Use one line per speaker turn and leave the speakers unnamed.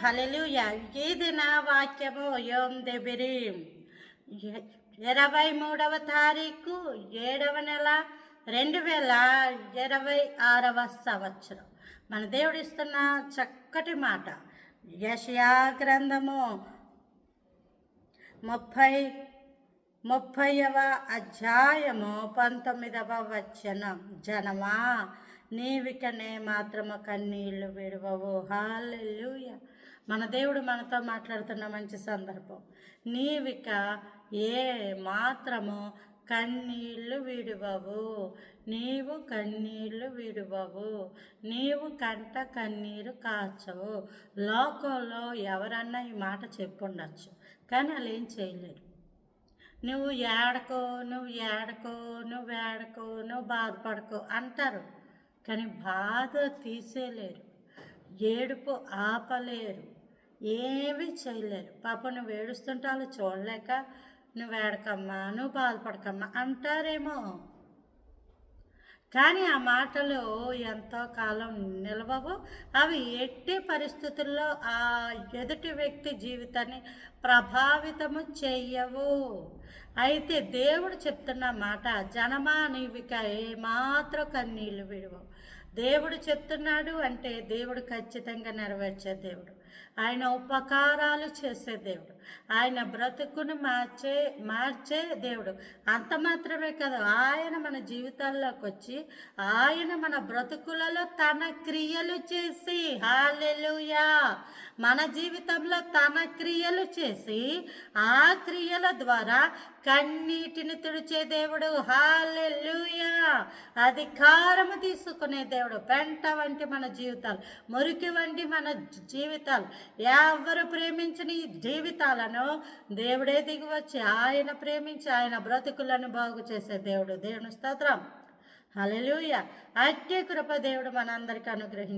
హల్లెలూయా. ఇది నా వాక్యము యోం దెబిరీం 23వ తారీఖు 7వ నెల 2026వ సంవత్సరం. మన దేవుడు ఇస్తున్న చక్కటి మాట యెషయా గ్రంథము 30వ అధ్యాయము 19వ వచనం. జనమా నీవికనే మాత్రము కన్నీళ్లు విడవవు. హల్లెలూయా. మన దేవుడు మనతో మాట్లాడుతున్న మంచి సందర్భం. నీవిక ఏ మాత్రము కన్నీళ్లు విడువవు. నీవు కన్నీళ్లు విడువవు. నీవు కంట కన్నీరు కాచవు. లోకంలో ఎవరన్నా ఈ మాట చెప్పుండొచ్చు, కానీ వాళ్ళు ఏం చేయలేరు. నువ్వు ఏడకో, నువ్వు ఏడకో, నువ్వు ఏడకో, నువ్వు బాధపడకో అంటారు, కానీ బాధ తీసేయలేరు, ఏడుపు ఆపలేరు, ఏమీ చేయలేరు. పాప నువ్వు ఏడుస్తుంటే వాళ్ళు చూడలేక నువ్వు ఏడకమ్మా, నువ్వు బాధపడకమ్మా అంటారేమో, కానీ ఆ మాటలు ఎంతో కాలం నిలవవు. అవి ఎట్టి పరిస్థితుల్లో ఆ ఎదుటి వ్యక్తి జీవితాన్ని ప్రభావితము చెయ్యవు. అయితే దేవుడు చెప్తున్న మాట, జనమా నీవిక ఏమాత్రం కన్నీళ్ళు విడవవు. దేవుడు చెప్తున్నాడు అంటే దేవుడు ఖచ్చితంగా నెరవేర్చే దేవుడు. ఆయన ఉపకారాలు చేసే దేవుడు. ఆయన బ్రతుకును మార్చే దేవుడు. అంత మాత్రమే కాదు, ఆయన మన జీవితాల్లోకి వచ్చి ఆయన మన బ్రతుకులలో తన క్రియలు చేసి, హల్లెలూయా, మన జీవితంలో తన క్రియలు చేసి ఆ క్రియల ద్వారా కన్నీటిని తుడిచే దేవుడు. హల్లెలూయా. అధికారము తీసుకునే దేవుడు. పెంట వంటి మన జీవితాలు, మురికి వంటి మన జీవితాలు, ఎవరు ప్రేమించని జీవితాలను దేవుడే దిగివచ్చి ఆయన ప్రేమించి ఆయన బ్రతుకులను బాగు చేసే దేవుడు. దేవుని స్తోత్రం. హల్లెలూయా. అట్టి కృప దేవుడు మనందరికీ అనుగ్రహించారు.